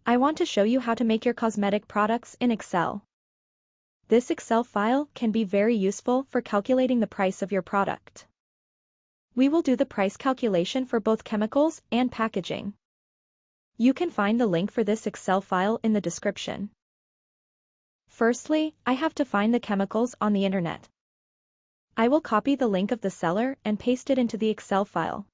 I want to show you how to make your cosmetic products in Excel. This Excel file can be very useful for calculating the price of your product. We will do the price calculation for both chemicals and packaging. You can find the link for this Excel file in the description. Firstly, I have to find the chemicals on the internet. I will copy the link of the seller and paste it into the Excel file.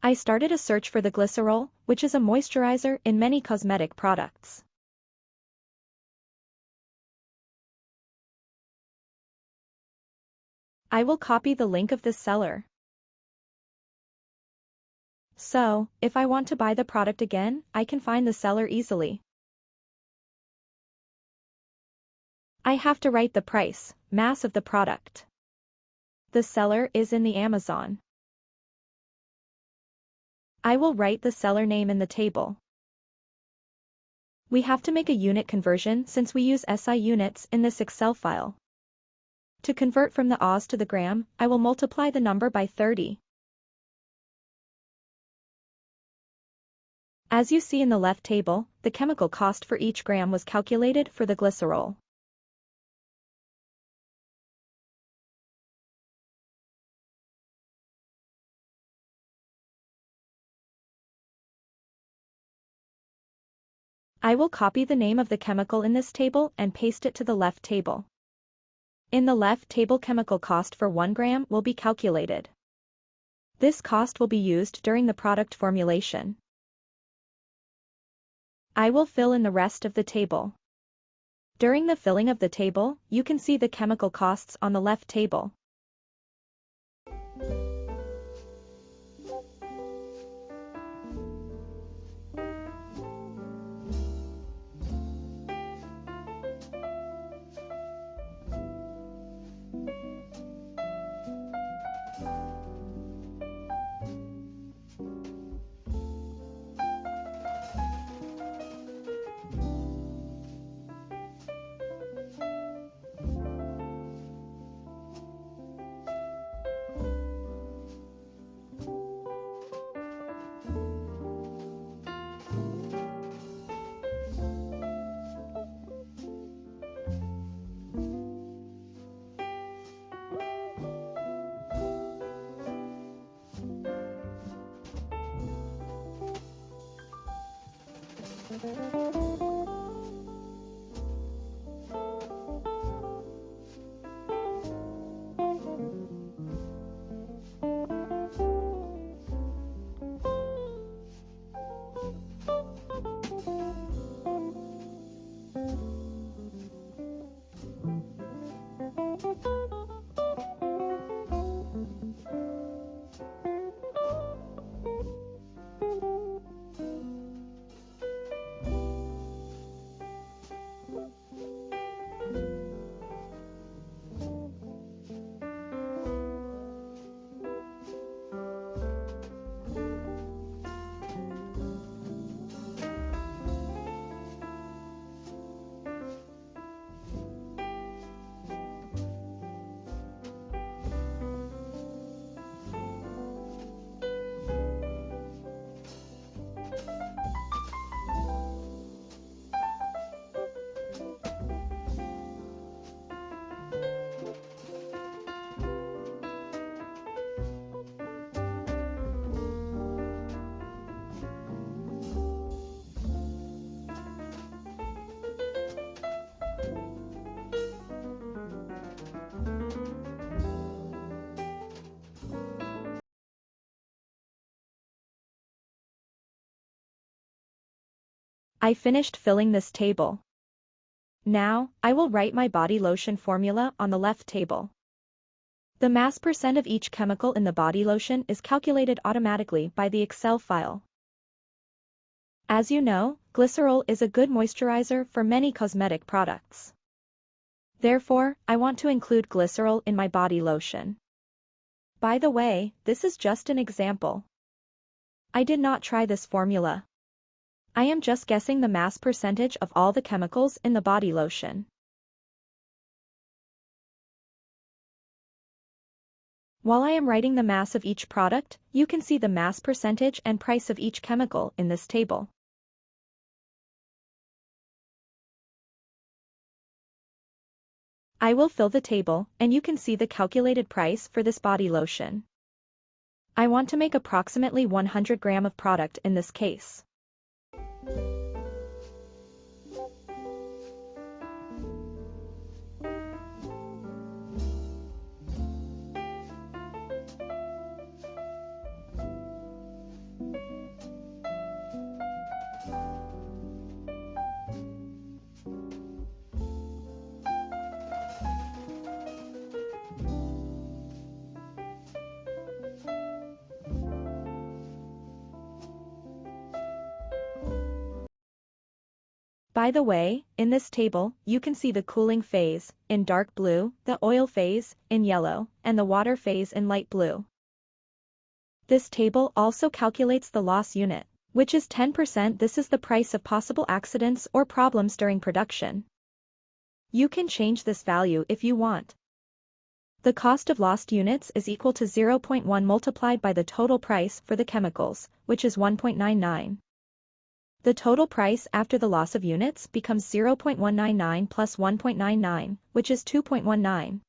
I started a search for the glycerol, which is a moisturizer in many cosmetic products. I will copy the link of this seller. So, if I want to buy the product again, I can find the seller easily. I have to write the price, mass of the product. The seller is in the Amazon. I will write the seller name in the table. We have to make a unit conversion since we use SI units in this Excel file. To convert from the Oz to the gram, I will multiply the number by 30. As you see in the left table, the chemical cost for each gram was calculated for the glycerol. I will copy the name of the chemical in this table and paste it to the left table. In the left table, chemical cost for 1 gram will be calculated. This cost will be used during the product formulation. I will fill in the rest of the table. During the filling of the table, you can see the chemical costs on the left table. I finished filling this table. Now, I will write my body lotion formula on the left table. The mass percent of each chemical in the body lotion is calculated automatically by the Excel file. As you know, glycerol is a good moisturizer for many cosmetic products. Therefore, I want to include glycerol in my body lotion. By the way, this is just an example. I did not try this formula. I am just guessing the mass percentage of all the chemicals in the body lotion. While I am writing the mass of each product, you can see the mass percentage and price of each chemical in this table. I will fill the table, and you can see the calculated price for this body lotion. I want to make approximately 100 grams of product in this case. By the way, in this table, you can see the cooling phase, in dark blue, the oil phase, in yellow, and the water phase in light blue. This table also calculates the loss unit, which is 10%. This is the price of possible accidents or problems during production. You can change this value if you want. The cost of lost units is equal to 0.1 multiplied by the total price for the chemicals, which is 1.99. The total price after the loss of units becomes 0.199 plus 1.99, which is 2.19.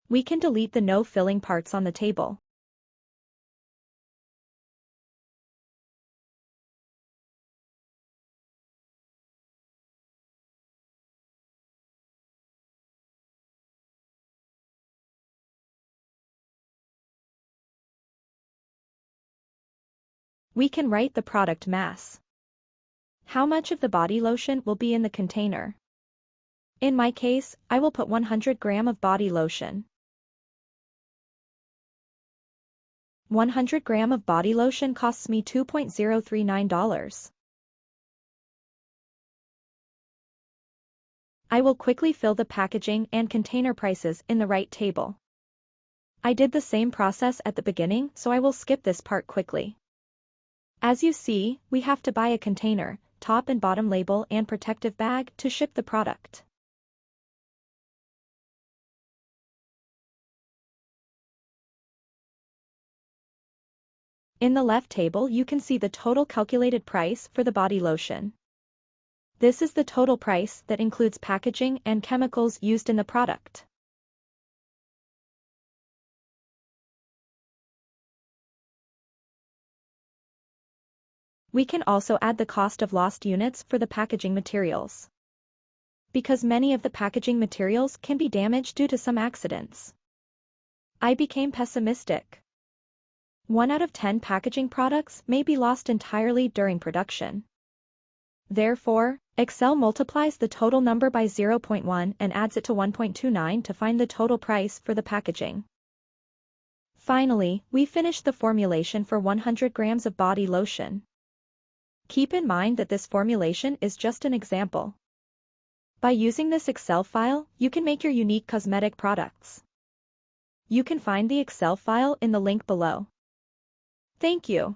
We can delete the no filling parts on the table. We can write the product mass. How much of the body lotion will be in the container? In my case, I will put 100 grams of body lotion. 100 grams of body lotion costs me $2.039. I will quickly fill the packaging and container prices in the right table. I did the same process at the beginning, so I will skip this part quickly. As you see, we have to buy a container, top and bottom label and protective bag to ship the product. In the left table you can see the total calculated price for the body lotion. This is the total price that includes packaging and chemicals used in the product. We can also add the cost of lost units for the packaging materials. Because many of the packaging materials can be damaged due to some accidents. I became pessimistic. 1 out of 10 packaging products may be lost entirely during production. Therefore, Excel multiplies the total number by 0.1 and adds it to 1.29 to find the total price for the packaging. Finally, we finished the formulation for 100 grams of body lotion. Keep in mind that this formulation is just an example. By using this Excel file, you can make your unique cosmetic products. You can find the Excel file in the link below. Thank you.